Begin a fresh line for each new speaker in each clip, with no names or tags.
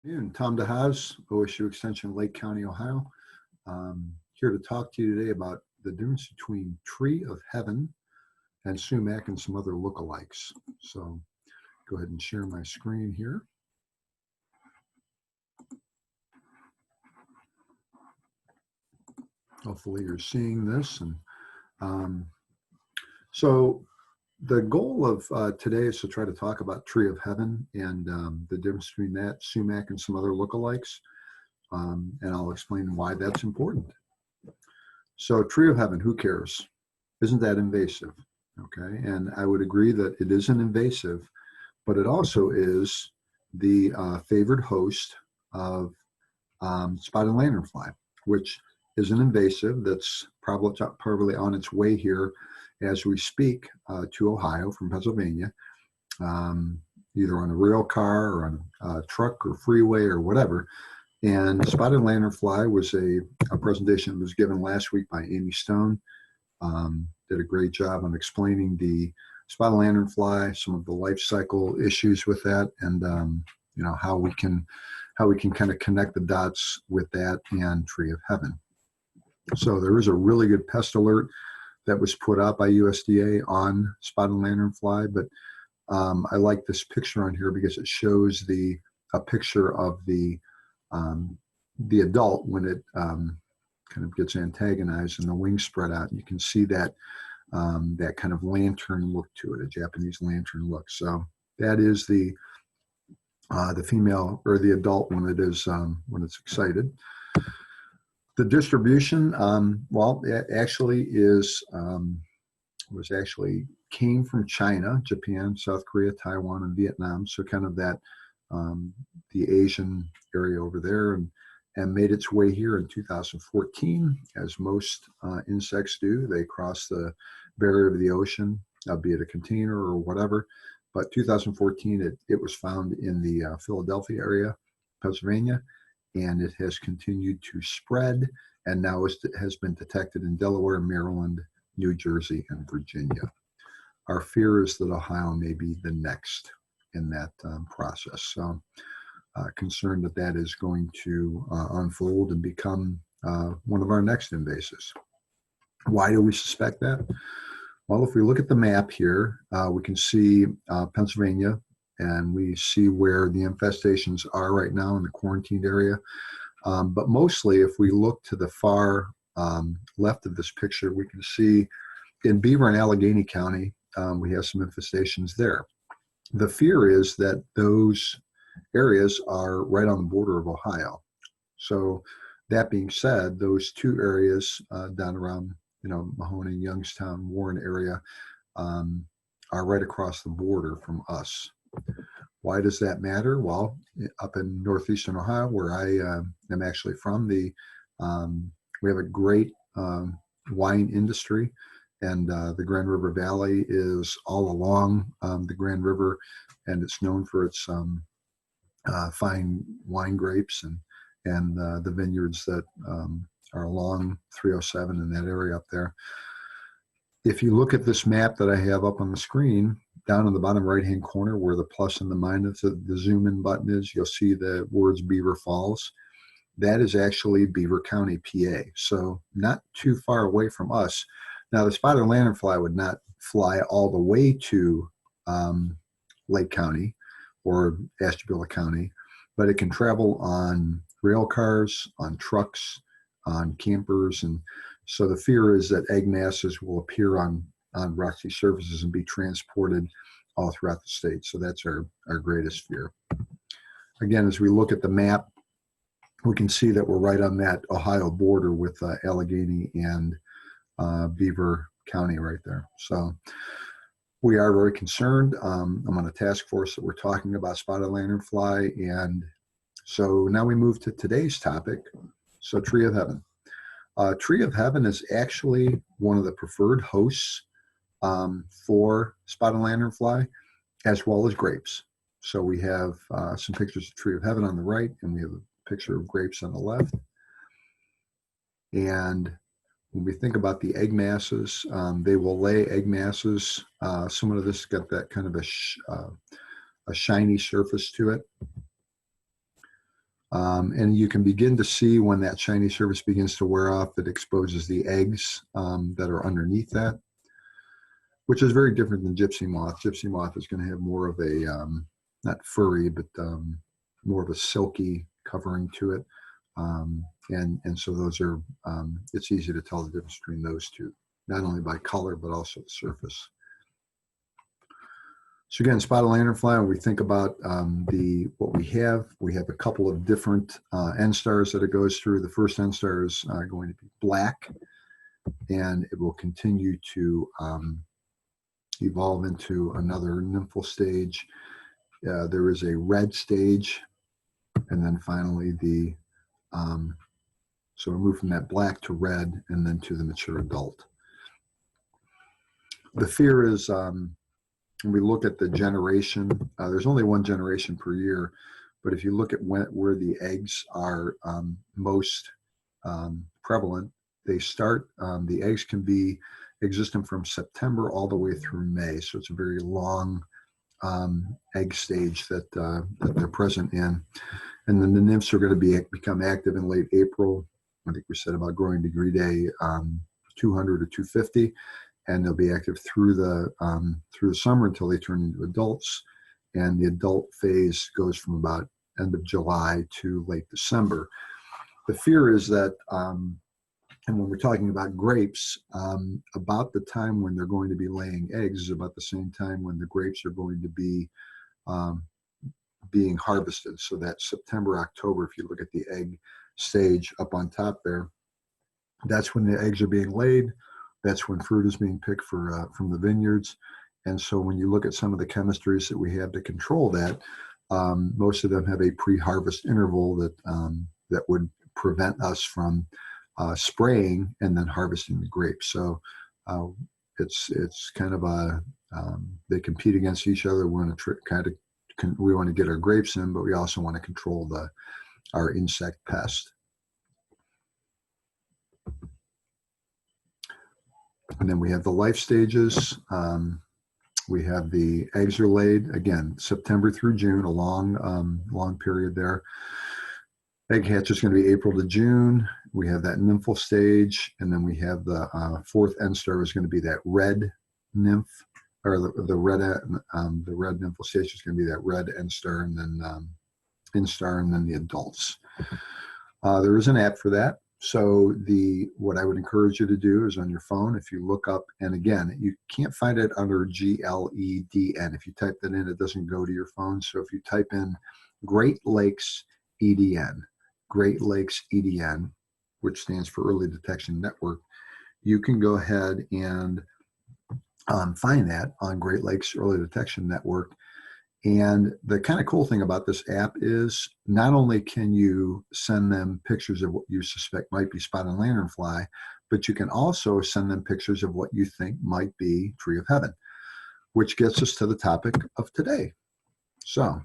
Tom Dehaas, OSU Extension, Lake County, Ohio. Here to talk to you today about the difference between Tree of Heaven and Sumac and some other lookalikes. So go ahead and share my screen here. Hopefully you're seeing this. And so the goal of today is to try to talk about Tree of Heaven and the difference between that, Sumac, and some other lookalikes. And I'll explain why that's important. So Tree of Heaven, who cares? Isn't that invasive? Okay, and I would agree that it isn't invasive, but it also is the favored host of spotted lanternfly, which is an invasive that's probably on its way here as we speak to Ohio from Pennsylvania, either on a rail car or on a truck or freeway or whatever. And spotted lanternfly was a presentation that was given last week by Amy Stone. Did a great job on explaining the spotted lanternfly, some of the life cycle issues with that, and you know, how we can kind of connect the dots with that and Tree of Heaven. So there is a really good pest alert that was put out by USDA on spotted lanternfly, but I like this picture on here because it shows a picture of the adult when it kind of gets antagonized and the wings spread out. You can see that that kind of lantern look to it, a Japanese lantern look. So that is the female or the adult when it is when it's excited. The distribution, well, it actually came from China, Japan, South Korea, Taiwan, and Vietnam. So kind of that the Asian area over there, and made its way here in 2014, as most insects do. They cross the barrier of the ocean, be it a container or whatever. But 2014, it was found in the Philadelphia area, Pennsylvania, and it has continued to spread, and now it has been detected in Delaware, Maryland, New Jersey, and Virginia. Our fear is that Ohio may be the next in that process. So concerned that that is going to unfold and become one of our next invasives. Why do we suspect that? Well, if we look at the map here, we can see Pennsylvania, and we see where the infestations are right now in the quarantined area. But mostly, if we look to the far left of this picture, we can see in Beaver and Allegheny County, we have some infestations there. The fear is that those areas are right on the border of Ohio. So that being said, those two areas down around, you know, Mahoney, Youngstown, Warren area are right across the border from us. Why does that matter? Well, up in northeastern Ohio, where I am actually from, we have a great wine industry, and the Grand River Valley is all along the Grand River, and it's known for its fine wine grapes and the vineyards that are along 307 in that area up there. If you look at this map that I have up on the screen, down in the bottom right-hand corner where the plus and the minus, the zoom in button is, you'll see the words Beaver Falls. That is actually Beaver County, PA. So not too far away from us. Now, the spotted lanternfly would not fly all the way to Lake County or Ashtabula County, but it can travel on rail cars, on trucks, on campers. And so the fear is that egg masses will appear on rocky surfaces and be transported all throughout the state. So that's our greatest fear. Again, as we look at the map, we can see that we're right on that Ohio border with Allegheny and Beaver County right there. So we are very concerned. I'm on a task force that we're talking about spotted lanternfly. And so now we move to today's topic. So Tree of Heaven. Tree of Heaven is actually one of the preferred hosts for spotted lanternfly, as well as grapes. So we have some pictures of Tree of Heaven on the right, and we have a picture of grapes on the left. And when we think about the egg masses, they will lay egg masses. Some of this got that kind of a shiny surface to it. And you can begin to see when that shiny surface begins to wear off, it exposes the eggs that are underneath that, which is very different than gypsy moth. Gypsy moth is going to have more of a, not furry, but more of a silky covering to it. And so those are, it's easy to tell the difference between those two, not only by color, but also the surface. So again, spotted lanternfly, when we think about what we have a couple of different end stars that it goes through. The first end star is going to be black, and it will continue to evolve into another nymphal stage. There is a red stage, and then finally the, so we move from that black to red and then to the mature adult. The fear is, when we look at the generation, there's only one generation per year, but if you look at where the eggs are most prevalent, they start, the eggs can be existent from September all the way through May. So it's a very long egg stage that they're present in. And then the nymphs are going to become active in late April. I think we said about growing degree day 200 or 250. And they'll be active through the summer until they turn into adults. And the adult phase goes from about end of July to late December. The fear is that, and when we're talking about grapes, about the time when they're going to be laying eggs is about the same time when the grapes are going to be being harvested. So that September, October, if you look at the egg stage up on top there, that's when the eggs are being laid. That's when fruit is being picked from the vineyards. And so when you look at some of the chemistries that we have to control that, most of them have a pre-harvest interval that would prevent us from spraying and then harvesting the grapes. So it's kind of a, they compete against each other. We want to get our grapes in, but we also want to control our insect pest. And then we have the life stages. We have the eggs are laid, again, September through June, a long period there. Egg hatch is going to be April to June. We have that nymphal stage, and then we have the fourth end star is going to be that red nymph, or the red nymphal stage is going to be that red end star, and then instar, and then the adults. There is an app for that. So what I would encourage you to do is on your phone, if you look up, and again, you can't find it under GLEDN. If you type that in, it doesn't go to your phone. So if you type in Great Lakes EDN, Great Lakes EDN, which stands for Early Detection Network, you can go ahead and find that on Great Lakes Early Detection Network. And the kind of cool thing about this app is not only can you send them pictures of what you suspect might be spotted lanternfly, but you can also send them pictures of what you think might be tree of heaven, which gets us to the topic of today. So,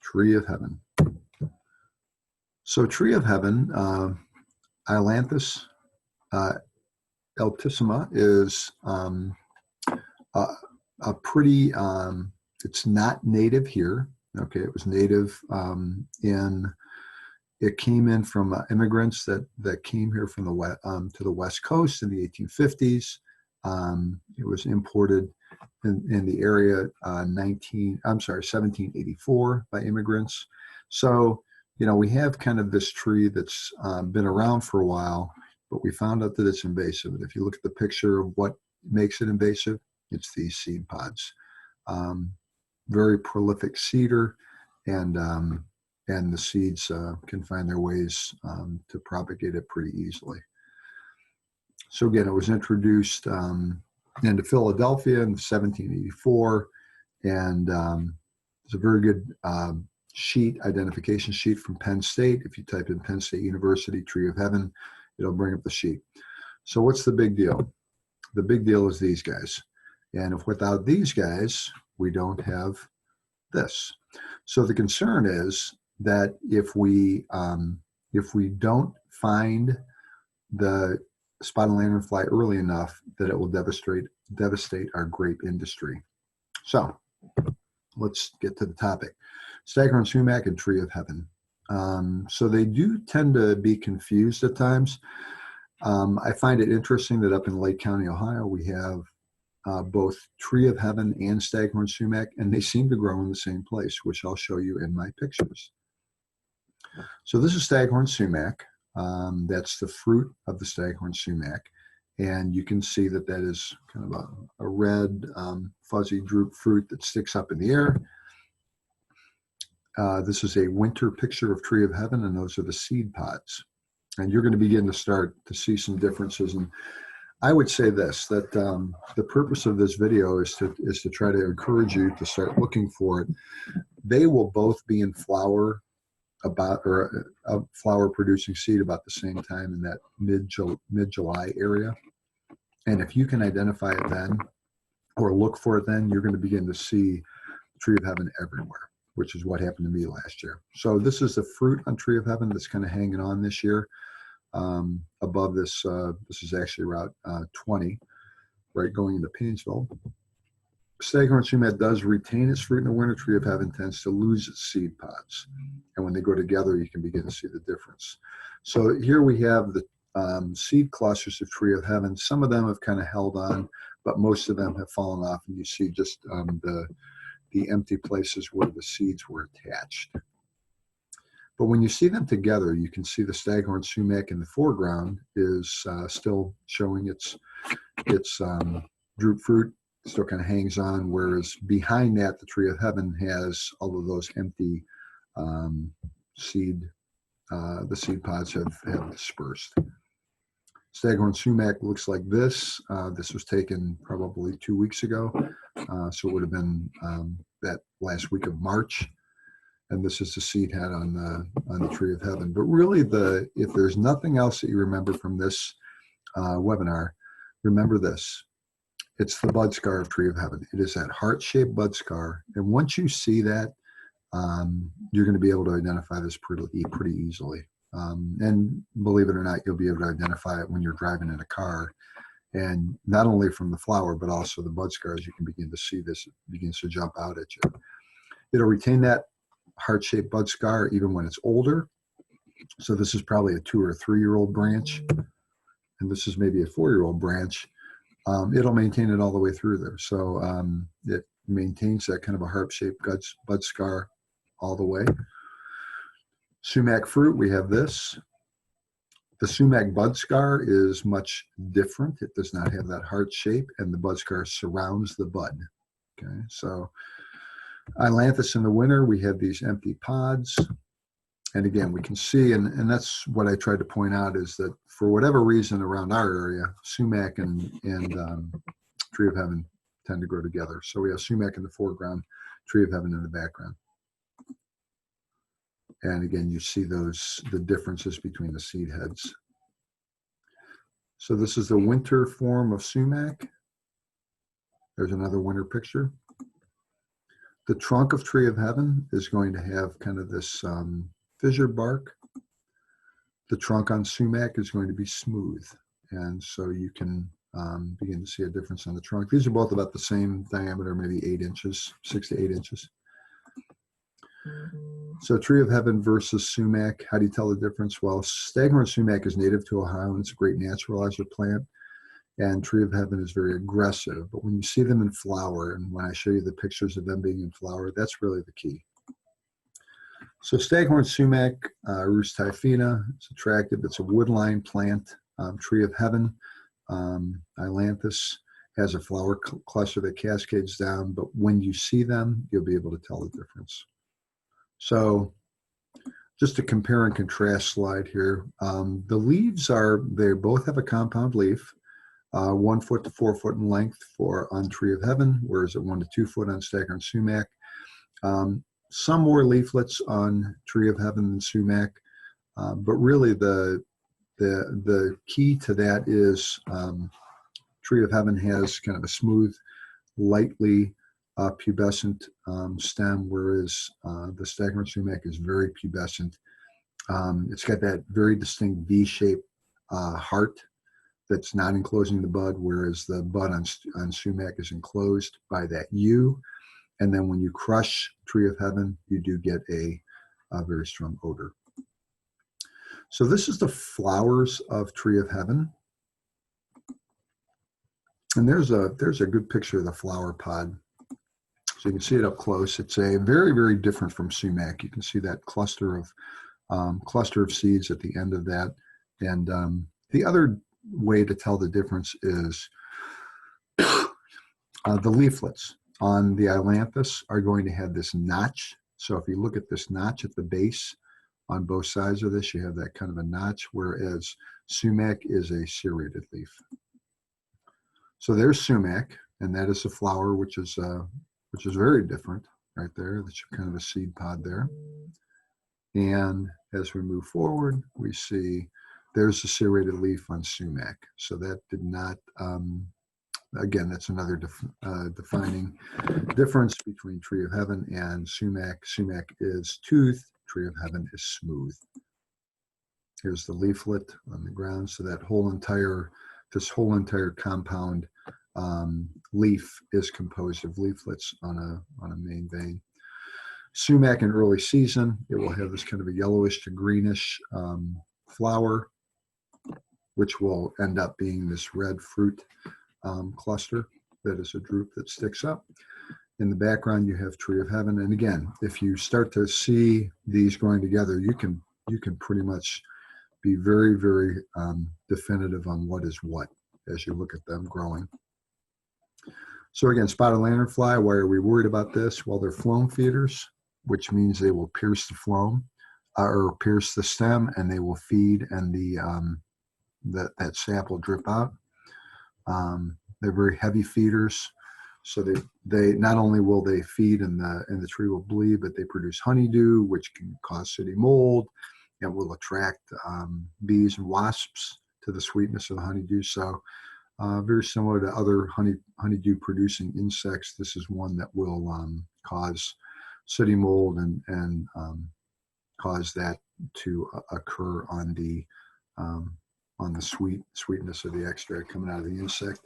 tree of heaven. So tree of heaven, Ailanthus altissima is a pretty, it's not native here. Okay, it was native it came in from immigrants that came here from to the West Coast in the 1850s. It was imported in the area 1784 by immigrants. So, you know, we have kind of this tree that's been around for a while, but we found out that it's invasive. And if you look at the picture of what makes it invasive, it's these seed pods. Very prolific seeder, and the seeds can find their ways to propagate it pretty easily. So again, it was introduced into Philadelphia in 1784, and it's a very good identification sheet from Penn State. If you type in Penn State University Tree of Heaven, it'll bring up the sheet. So what's the big deal? The big deal is these guys. And if without these guys, we don't have this. So the concern is that if we don't find the spotted lanternfly early enough, that it will devastate our grape industry. So let's get to the topic. Staghorn sumac and tree of heaven. So they do tend to be confused at times. I find it interesting that up in Lake County, Ohio, we have both Tree of Heaven and Staghorn Sumac, and they seem to grow in the same place, which I'll show you in my pictures. So this is Staghorn Sumac. That's the fruit of the Staghorn Sumac. And you can see that that is kind of a red, fuzzy drupe fruit that sticks up in the air. This is a winter picture of Tree of Heaven, and those are the seed pods. And you're going to begin to start to see some differences. And I would say this, that the purpose of this video is to try to encourage you to start looking for it. They will both be in flower flower producing seed about the same time in that mid-July area. And if you can identify it then, or look for it then, you're going to begin to see Tree of Heaven everywhere, which is what happened to me last year. So this is the fruit on Tree of Heaven that's kind of hanging on this year. Above this, this is actually Route 20, right, going into Painesville. Staghorn Sumac does retain its fruit in the winter. Tree of Heaven tends to lose its seed pods. And when they go together, you can begin to see the difference. So here we have the seed clusters of Tree of Heaven. Some of them have kind of held on, but most of them have fallen off. And you see just the empty places where the seeds were attached. But when you see them together, you can see the Staghorn Sumac in the foreground is still showing its drupe fruit, still kind of hangs on, whereas behind that, the Tree of Heaven has all of those empty seed, the seed pods have dispersed. Staghorn Sumac looks like this. This was taken probably 2 weeks ago, so it would have been that last week of March. And this is the seed head on the Tree of Heaven. But really, if there's nothing else that you remember from this webinar, remember this. It's the bud scar of Tree of Heaven. It is that heart-shaped bud scar. And once you see that, you're going to be able to identify this pretty easily. And believe it or not, you'll be able to identify it when you're driving in a car. And not only from the flower, but also the bud scars, you can begin to see this. It begins to jump out at you. It'll retain that heart-shaped bud scar even when it's older. So this is probably a 2 or 3 year old branch. And this is maybe a 4-year-old branch. It'll maintain it all the way through there. So it maintains that kind of a heart-shaped bud scar all the way. Sumac fruit, we have this. The sumac bud scar is much different. It does not have that heart shape, and the bud scar surrounds the bud. Okay, so Ailanthus in the winter, we have these empty pods. And again, we can see, and that's what I tried to point out, is that for whatever reason around our area, sumac and Tree of Heaven tend to grow together. So we have sumac in the foreground, Tree of Heaven in the background. And again, you see the differences between the seed heads. So this is the winter form of sumac. There's another winter picture. The trunk of Tree of Heaven is going to have kind of this fissure bark. The trunk on sumac is going to be smooth. And so you can begin to see a difference on the trunk. These are both about the same diameter, maybe 8 inches, 6 to 8 inches. So Tree of Heaven versus sumac, how do you tell the difference? Well, Staghorn sumac is native to Ohio, and it's a great naturalizer plant. And Tree of Heaven is very aggressive. But when you see them in flower, and when I show you the pictures of them being in flower, that's really the key. So Staghorn sumac, Rus typhina, it's attractive. It's a woodline plant. Tree of Heaven, Ailanthus, has a flower cluster that cascades down. But when you see them, you'll be able to tell the difference. So just a compare and contrast slide here. The leaves they both have a compound leaf, 1 foot to 4 foot in length on Tree of Heaven, whereas at 1 to 2 foot on Staghorn sumac. Some more leaflets on Tree of Heaven than sumac, but really the key to that is Tree of Heaven has kind of a smooth, lightly pubescent stem, whereas the Staghorn sumac is very pubescent. It's got that very distinct V-shaped heart that's not enclosing the bud, whereas the bud on sumac is enclosed by that U. And then when you crush Tree of Heaven, you do get a very strong odor. So this is the flowers of Tree of Heaven. And there's a good picture of the flower pod. So you can see it up close. It's a very, very different from sumac. You can see that cluster of seeds at the end of that. And the other way to tell the difference is the leaflets on the ailanthus are going to have this notch. So if you look at this notch at the base on both sides of this, you have that kind of a notch, whereas sumac is a serrated leaf. So there's sumac, and that is a flower which is very different right there. That's kind of a seed pod there. And as we move forward, we see there's a serrated leaf on sumac. So that did not, again, that's another defining difference between Tree of Heaven and sumac. Sumac is toothed, Tree of Heaven is smooth. Here's the leaflet on the ground. So that this whole entire compound leaf is composed of leaflets on a main vein. Sumac in early season, it will have this kind of a yellowish to greenish flower, which will end up being this red fruit cluster that is a drupe that sticks up. In the background, you have Tree of Heaven. And again, if you start to see these growing together, you can pretty much be very, very definitive on what is what as you look at them growing. So again, spotted lanternfly, why are we worried about this? Well, they're phloem feeders, which means they will pierce the phloem or pierce the stem, and they will feed, and that sap will drip out. They're very heavy feeders, so they not only will they feed and the tree will bleed, but they produce honeydew, which can cause sooty mold. It will attract bees and wasps to the sweetness of the honeydew. So very similar to other honeydew producing insects, this is one that will cause sooty mold and cause that to occur on the sweetness of the extract coming out of the insect.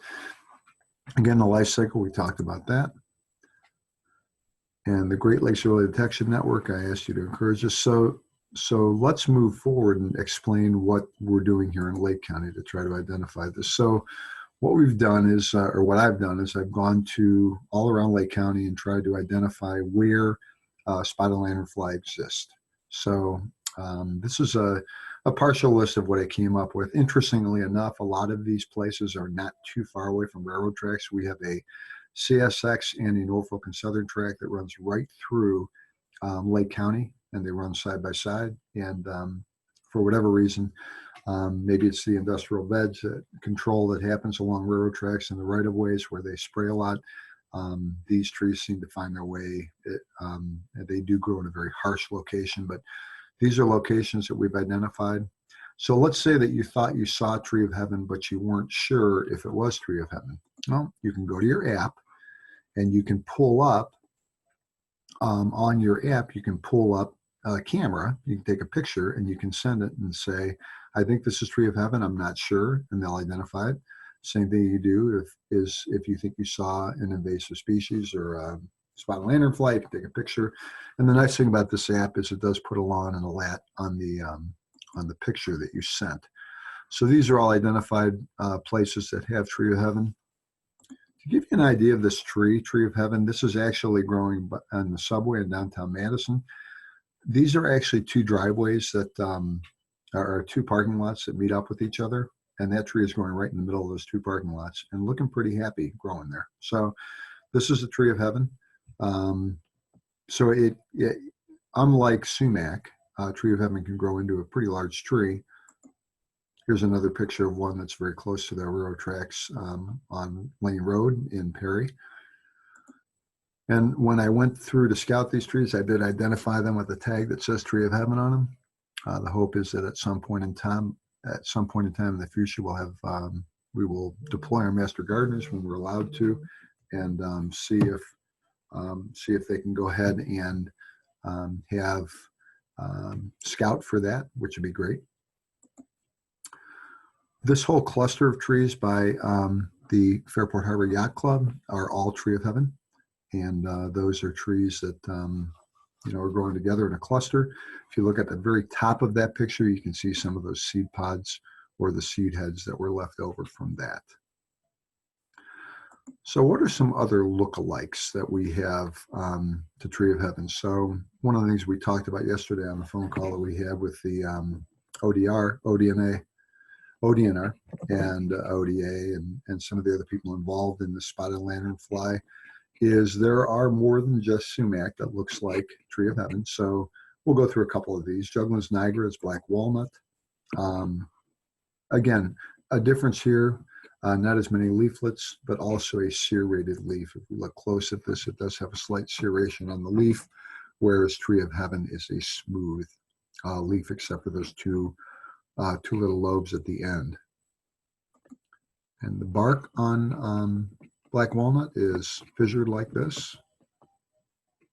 Again, the life cycle, we talked about that. And the Great Lakes Early Detection Network, I asked you to encourage us. So let's move forward and explain what we're doing here in Lake County to try to identify this. So what we've done is, or what I've done is I've gone to all around Lake County and tried to identify where spotted lanternfly exist. So this is a partial list of what I came up with. Interestingly enough, a lot of these places are not too far away from railroad tracks. We have a CSX and a Norfolk and Southern track that runs right through Lake County, and they run side by side. And for whatever reason, maybe it's the industrial veg control that happens along railroad tracks and the right of ways where they spray a lot. These trees seem to find their way. They do grow in a very harsh location, but these are locations that we've identified. So let's say that you thought you saw Tree of Heaven, but you weren't sure if it was Tree of Heaven. Well, you can go to your app and you can pull up, on your app, you can pull up a camera, you can take a picture and you can send it and say, I think this is Tree of Heaven, I'm not sure, and they'll identify it. Same thing you do if you think you saw an invasive species or spotted lanternfly, you can take a picture. And the nice thing about this app is it does put a lawn and a lat on the picture that you sent. So these are all identified places that have Tree of Heaven. To give you an idea of this Tree of Heaven, this is actually growing on the subway in downtown Madison. These are actually two driveways that are two parking lots that meet up with each other. And that tree is growing right in the middle of those two parking lots and looking pretty happy growing there. So this is the Tree of Heaven. So it unlike sumac, Tree of Heaven can grow into a pretty large tree. Here's another picture of one that's very close to the railroad tracks on Lane Road in Perry. And when I went through to scout these trees, I did identify them with a tag that says Tree of Heaven on them. The hope is that at some point in time in the future, we will deploy our master gardeners when we're allowed to, and see if they can go ahead and have scout for that, which would be great. This whole cluster of trees by the Fairport Harbor Yacht Club are all Tree of Heaven, and those are trees that are growing together in a cluster. If you look at the very top of that picture, you can see some of those seed pods or the seed heads that were left over from that. So what are some other lookalikes that we have to Tree of Heaven? So one of the things we talked about yesterday on the phone call that we had with the ODNR, and ODA and some of the other people involved in the spotted lanternfly is there are more than just sumac that looks like Tree of Heaven. So we'll go through a couple of these. Juglans nigra is black walnut. Again, a difference here, not as many leaflets, but also a serrated leaf. If we look close at this, it does have a slight serration on the leaf, whereas Tree of Heaven is a smooth leaf, except for those two little lobes at the end. And the bark on black walnut is fissured like this,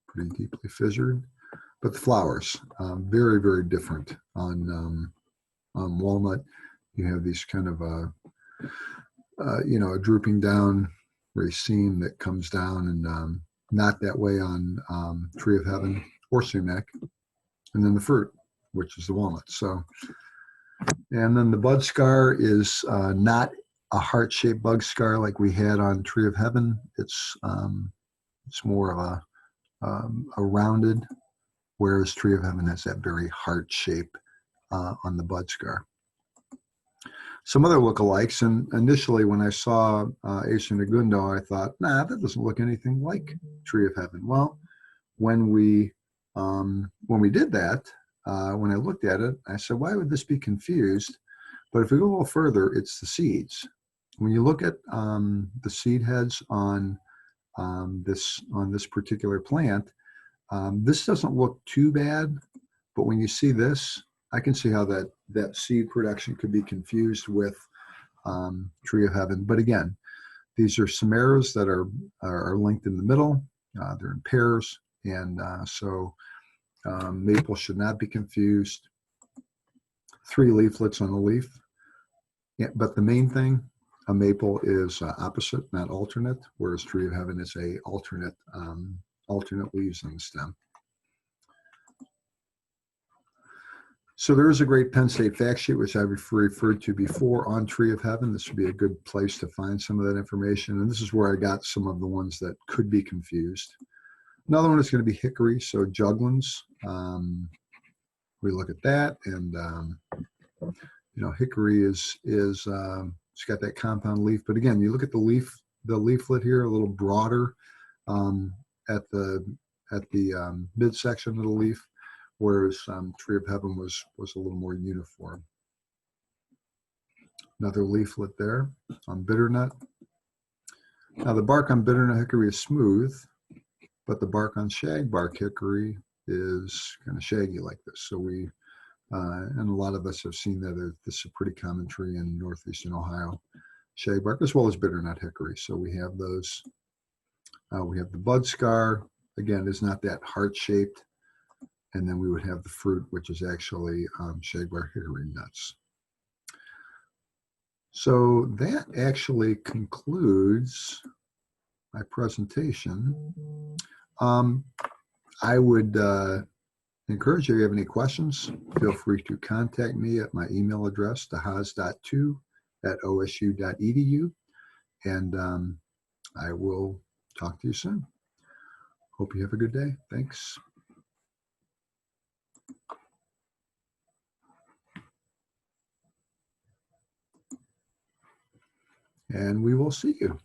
pretty deeply fissured. But the flowers, very, very different. On walnut, you have these kind of a drooping down raceme that comes down, and not that way on Tree of Heaven or sumac. And then the fruit, which is the walnut. So, and then the bud scar is not a heart-shaped bud scar like we had on Tree of Heaven. It's more of a rounded, whereas Tree of Heaven has that very heart shape on the bud scar. Some other lookalikes, and initially when I saw Acer Negundo, I thought, nah, that doesn't look anything like Tree of Heaven. Well, when we did that, when I looked at it, I said, why would this be confused? But if we go a little further, it's the seeds. When you look at the seed heads on this particular plant, this doesn't look too bad, but when you see this, I can see how that seed production could be confused with Tree of Heaven. But again, these are samaras that are linked in the middle. They're in pairs, and so maple should not be confused. 3 leaflets on a leaf. Yeah, but the main thing, a maple is opposite, not alternate, whereas Tree of Heaven is a alternate leaves on the stem. So there is a great Penn State fact sheet, which I've referred to before, on Tree of Heaven. This would be a good place to find some of that information. And this is where I got some of the ones that could be confused. Another one is going to be hickory, so juglans. We look at that, and hickory is it's got that compound leaf. But again, you look at the leaflet here, a little broader at the midsection of the leaf, whereas Tree of Heaven was a little more uniform. Another leaflet there on bitternut. Now the bark on bitternut hickory is smooth, but the bark on shagbark hickory is kind of shaggy like this. So we, and a lot of us have seen that this is a pretty common tree in northeastern Ohio, shagbark, as well as bitternut hickory. So we have those. We have the bud scar, again, is not that heart-shaped. And then we would have the fruit, which is actually shagbark hickory nuts. So that actually concludes my presentation. I would encourage you, if you have any questions, feel free to contact me at my email address, dehaas.2@osu.edu, and I will talk to you soon. Hope you have a good day. Thanks. And we will see you.